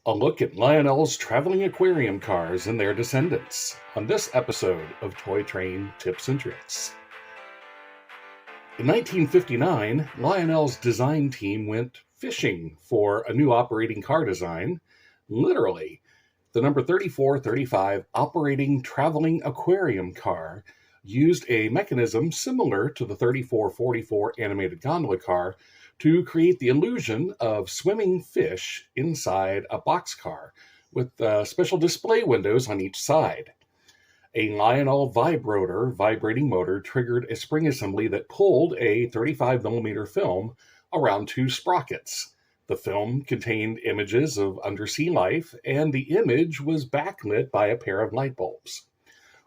A look at Lionel's traveling aquarium cars and their descendants on this episode of Toy Train Tips and Tricks. In 1959, Lionel's design team went fishing for a new operating car design. Literally, the number 3435 Operating Traveling Aquarium Car used a mechanism similar to the 3444 Animated Gondola Car to create the illusion of swimming fish inside a boxcar with special display windows on each side. A Lionel Vibrotor vibrating motor triggered a spring assembly that pulled a 35mm film around two sprockets. The film contained images of undersea life, and the image was backlit by a pair of light bulbs.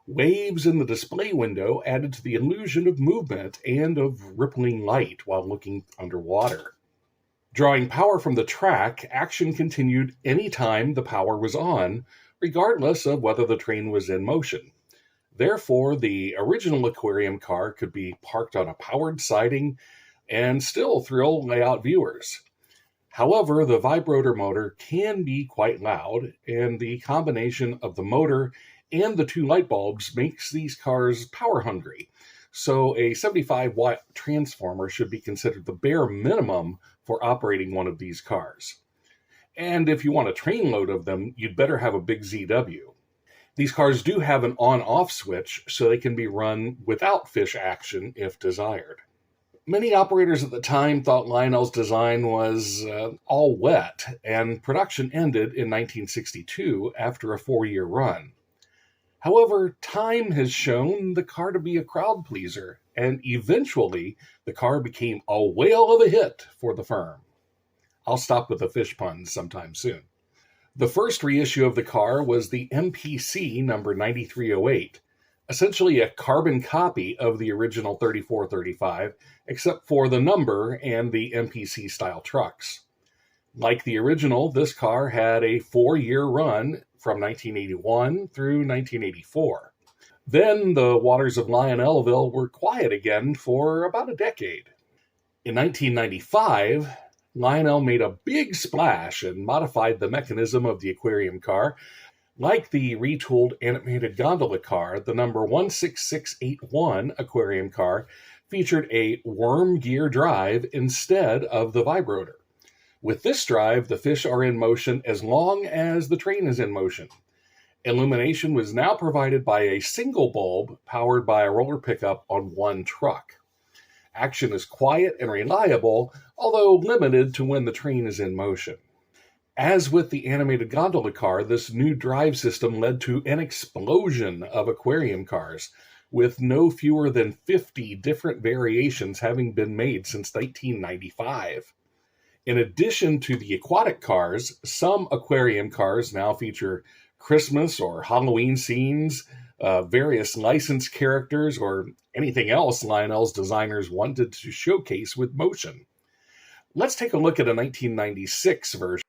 Waves in the display window added to the illusion of movement and of rippling light while looking underwater. Drawing power from the track, action continued anytime the power was on, regardless of whether the train was in motion. Therefore, the original aquarium car could be parked on a powered siding and still thrill layout viewers. However, the Vibrotor motor can be quite loud, and the combination of the motor and the two light bulbs makes these cars power hungry. So a 75-watt transformer should be considered the bare minimum for operating one of these cars. And if you want a train load of them, you'd better have a big ZW. These cars do have an on-off switch, so they can be run without fish action if desired. Many operators at the time thought Lionel's design was all wet, and production ended in 1962 after a 4-year run. However, time has shown the car to be a crowd pleaser, and eventually the car became a whale of a hit for the firm. I'll stop with the fish puns sometime soon. The first reissue of the car was the MPC number 9308, essentially a carbon copy of the original 3435, except for the number and the MPC style trucks. Like the original, this car had a 4-year run from 1981 through 1984. Then the waters of Lionelville were quiet again for about a decade. In 1995, Lionel made a big splash and modified the mechanism of the aquarium car. Like the retooled Animated Gondola Car, the number 16681 aquarium car featured a worm gear drive instead of the Vibrotor. With this drive, the fish are in motion as long as the train is in motion. Illumination was now provided by a single bulb powered by a roller pickup on one truck. Action is quiet and reliable, although limited to when the train is in motion. As with the Animated Gondola Car, this new drive system led to an explosion of aquarium cars, with no fewer than 50 different variations having been made since 1995. In addition to the aquatic cars, some aquarium cars now feature Christmas or Halloween scenes, various licensed characters, or anything else Lionel's designers wanted to showcase with motion. Let's take a look at a 1996 version.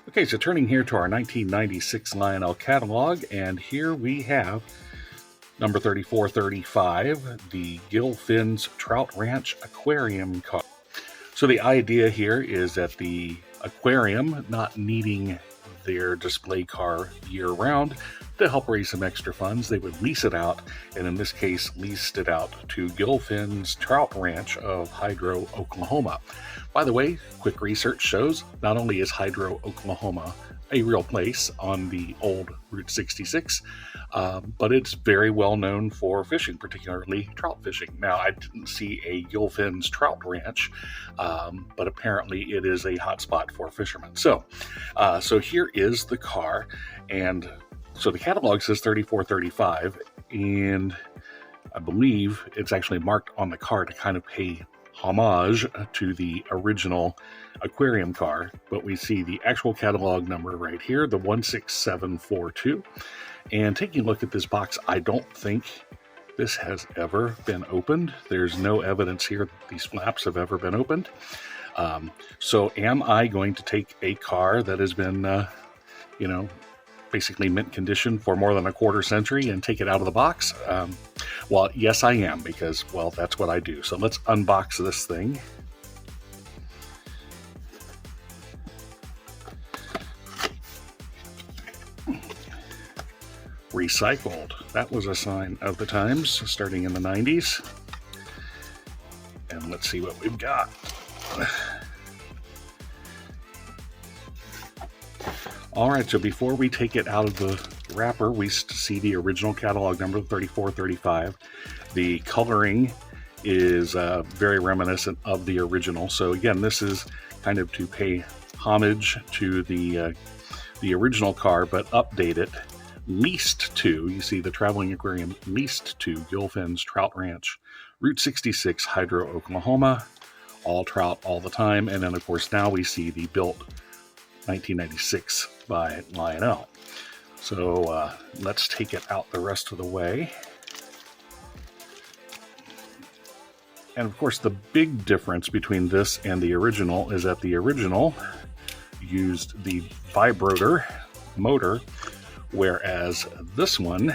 Okay, so turning here to our 1996 Lionel catalog, and here we have number 3435, the Gilfin's Trout Ranch Aquarium Car. So the idea here is that the aquarium, not needing their display car year-round, to help raise some extra funds, they would lease it out, and in this case, leased it out to Gilfin's Trout Ranch of Hydro, Oklahoma. By the way, quick research shows not only is Hydro, Oklahoma a real place on the old Route 66, but it's very well known for fishing, particularly trout fishing. Now, I didn't see a Gilfin's Trout Ranch, but apparently it is a hotspot for fishermen. So here is the car, and so the catalog says 3435, and I believe it's actually marked on the car to kind of pay homage to the original aquarium car, but we see the actual catalog number right here, the 16742. And taking a look at this box, I don't think this has ever been opened. There's no evidence here that these flaps have ever been opened. So am I going to take a car that has been, basically mint condition for more than a quarter century and take it out of the box? Well, yes, I am, because, well, that's what I do. So let's unbox this thing. recycled. That was a sign of the times, starting in the 90s. And let's see what we've got. All right, so before we take it out of the wrapper, we see the original catalog number 3435. The coloring is very reminiscent of the original. So again, this is kind of to pay homage to the original car, but update it. Leased to, you see the Traveling Aquarium leased to Gilfin's Trout Ranch, Route 66, Hydro, Oklahoma. All trout all the time. And then, of course, now we see the built 1996 by Lionel. So let's take it out the rest of the way. And of course, the big difference between this and the original is that the original used the Vibrotor motor, whereas this one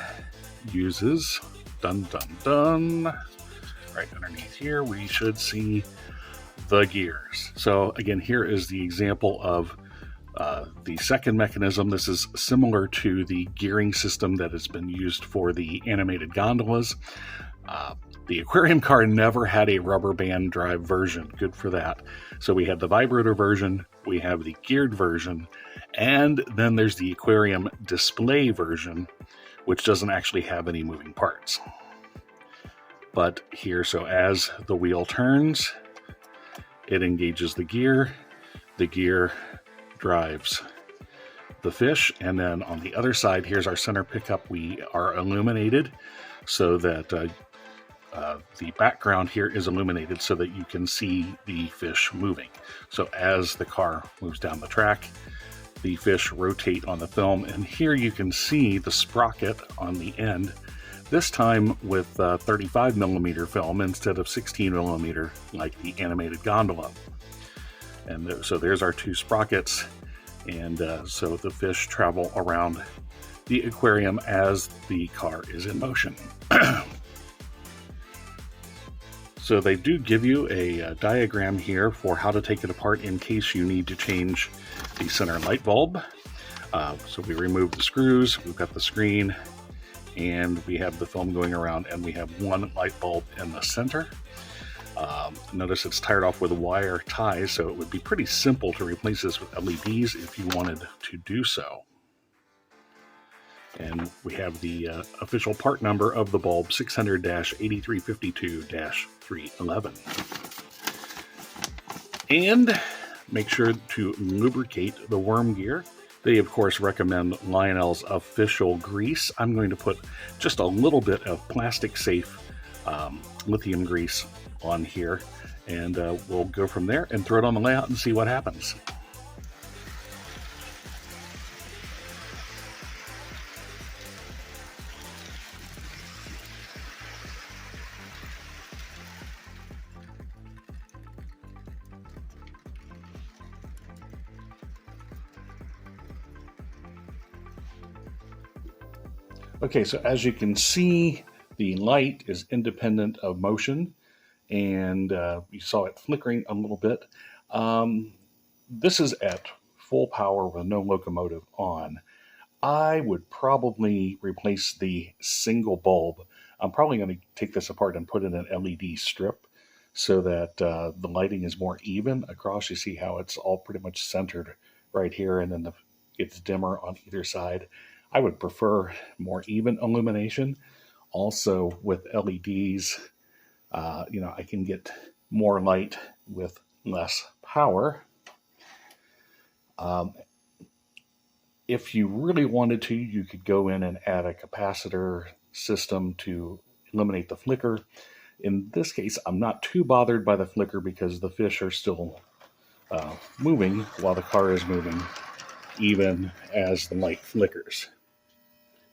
uses, dun dun dun, right underneath here, we should see the gears. So again, here is the example of the second mechanism. This is similar to the gearing system that has been used for the animated gondolas. The aquarium car never had a rubber band drive version. Good for that. So we have the Vibrotor version, we have the geared version, and then there's the aquarium display version, which doesn't actually have any moving parts. But here, so as the wheel turns, it engages the gear drives the fish, and then on the other side, here's our center pickup. We are illuminated so that the background here is illuminated so that you can see the fish moving. So as the car moves down the track, the fish rotate on the film, and here you can see the sprocket on the end, this time with 35 millimeter film instead of 16 millimeter like the animated gondola. And so there's our two sprockets, and so the fish travel around the aquarium as the car is in motion. So they do give you a diagram here for how to take it apart in case you need to change the center light bulb. So we remove the screws, we've got the screen, and we have the film going around, and we have one light bulb in the center. Notice it's tied off with wire ties, so it would be pretty simple to replace this with LEDs if you wanted to do so. And we have the official part number of the bulb, 600-8352-311. And make sure to lubricate the worm gear. They, of course, recommend Lionel's official grease. I'm going to put just a little bit of plastic-safe lithium grease on here, and we'll go from there and throw it on the layout and see what happens. Okay, so as you can see, the light is independent of motion, and you saw it flickering a little bit. This is at full power with no locomotive on. I would probably replace the single bulb. I'm probably going to take this apart and put in an LED strip so that the lighting is more even across. You see how it's all pretty much centered right here, and then it's dimmer on either side. I would prefer more even illumination. Also with LEDs, I can get more light with less power. If you really wanted to, you could go in and add a capacitor system to eliminate the flicker. In this case, I'm not too bothered by the flicker because the fish are still moving while the car is moving, even as the light flickers.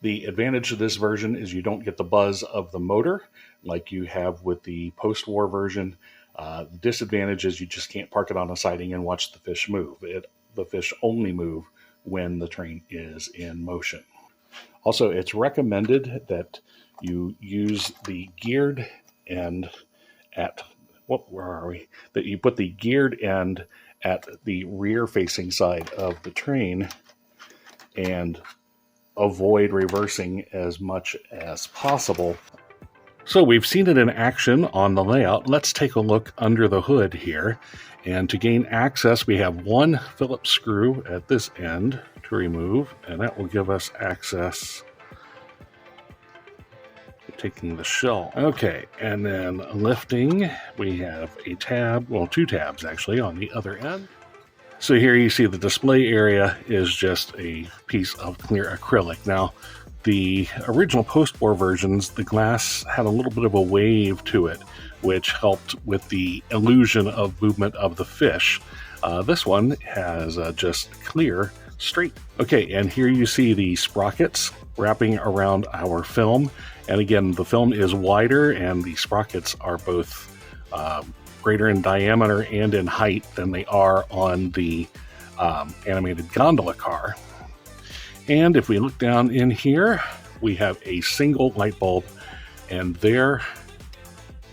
The advantage of this version is you don't get the buzz of the motor like you have with the post-war version. The disadvantage is you just can't park it on a siding and watch the fish move. The fish only move when the train is in motion. Also, it's recommended that you use the geared end at, that you put the geared end at the rear-facing side of the train and avoid reversing as much as possible. So we've seen it in action on the layout. Let's take a look under the hood here. And to gain access, we have one Phillips screw at this end to remove, and that will give us access to taking the shell. Okay, and then lifting, we have a tab, well, two tabs actually on the other end. So here you see the display area is just a piece of clear acrylic. Now, the original post-war versions, the glass had a little bit of a wave to it, which helped with the illusion of movement of the fish. This one has just clear, straight. Okay, and here you see the sprockets wrapping around our film. And again, the film is wider and the sprockets are both greater in diameter and in height than they are on the Animated Gondola Car. And if we look down in here, we have a single light bulb, and there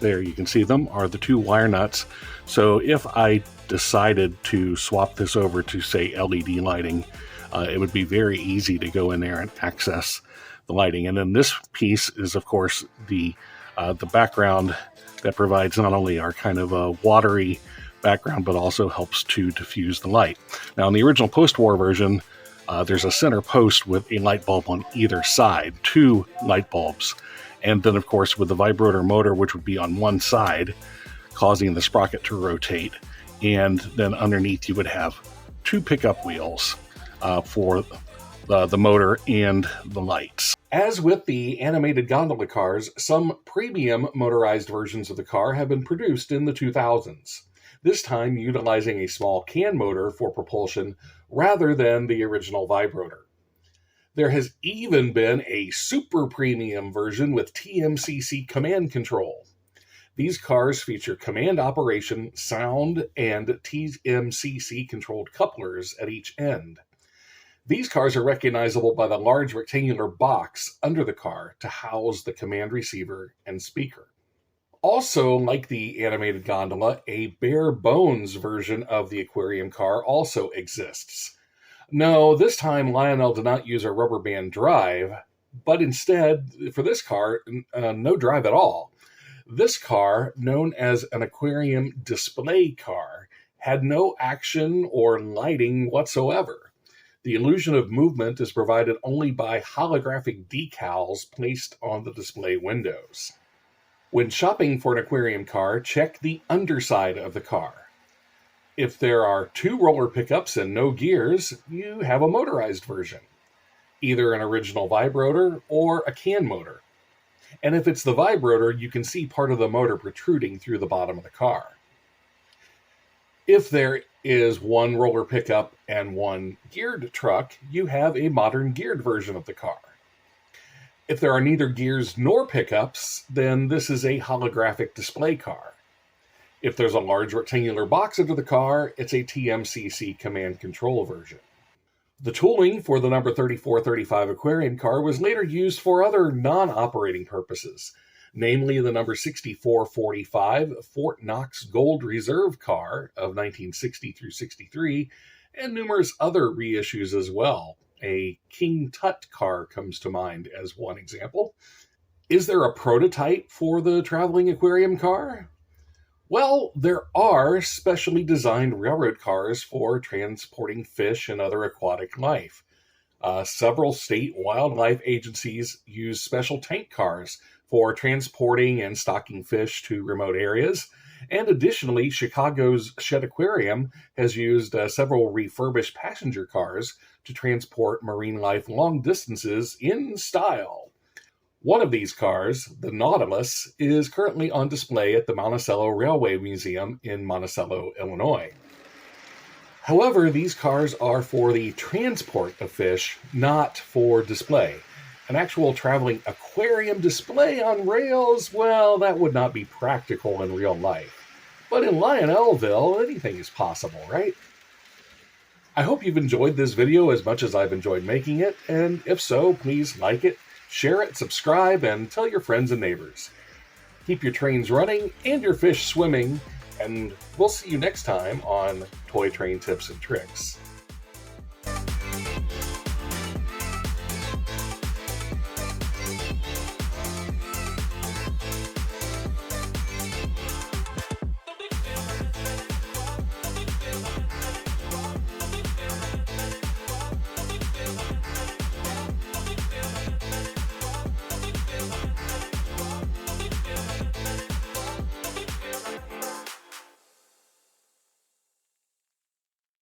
you can see them are the two wire nuts. So if I decided to swap this over to, say, LED lighting, it would be very easy to go in there and access the lighting. And then this piece is, of course, the background that provides not only our kind of a watery background, but also helps to diffuse the light. Now, in the original post-war version, there's a center post with a light bulb on either side, two light bulbs. And then, of course, with the vibrator motor, which would be on one side, causing the sprocket to rotate. And then underneath, you would have two pickup wheels for the motor and the lights. As with the Animated Gondola cars, some premium motorized versions of the car have been produced in the 2000s, this time utilizing a small can motor for propulsion rather than the original vibrator. There has even been a super premium version with TMCC command control. These cars feature command operation, sound, and TMCC controlled couplers at each end. These cars are recognizable by the large rectangular box under the car to house the command receiver and speaker. Also, like the Animated Gondola, a bare bones version of the aquarium car also exists. No, this time Lionel did not use a rubber band drive, but instead, for this car, no drive at all. This car, known as an aquarium display car, had no action or lighting whatsoever. The illusion of movement is provided only by holographic decals placed on the display windows. When shopping for an aquarium car, check the underside of the car. If there are two roller pickups and no gears, you have a motorized version, either an original vibrator or a can motor. And if it's the vibrator, you can see part of the motor protruding through the bottom of the car. If there is one roller pickup and one geared truck, you have a modern geared version of the car. If there are neither gears nor pickups, then this is a holographic display car. If there's a large rectangular box under the car, it's a TMCC command control version. The tooling for the number 3435 aquarium car was later used for other non-operating purposes, namely the number 6445 Fort Knox Gold Reserve car of 1960 through 63, and numerous other reissues as well. A King Tut car comes to mind as one example. Is there a prototype for the traveling aquarium car? Well, there are specially designed railroad cars for transporting fish and other aquatic life. Several state wildlife agencies use special tank cars for transporting and stocking fish to remote areas. And additionally, Chicago's Shed Aquarium has used several refurbished passenger cars to transport marine life long distances in style. One of these cars, the Nautilus, is currently on display at the Monticello Railway Museum in Monticello, Illinois. However, these cars are for the transport of fish, not for display. An actual traveling aquarium display on rails, well, that would not be practical in real life. But in Lionelville, anything is possible, right? I hope you've enjoyed this video as much as I've enjoyed making it, and if so, please like it, share it, subscribe, and tell your friends and neighbors. Keep your trains running and your fish swimming, and we'll see you next time on Toy Train Tips and Tricks.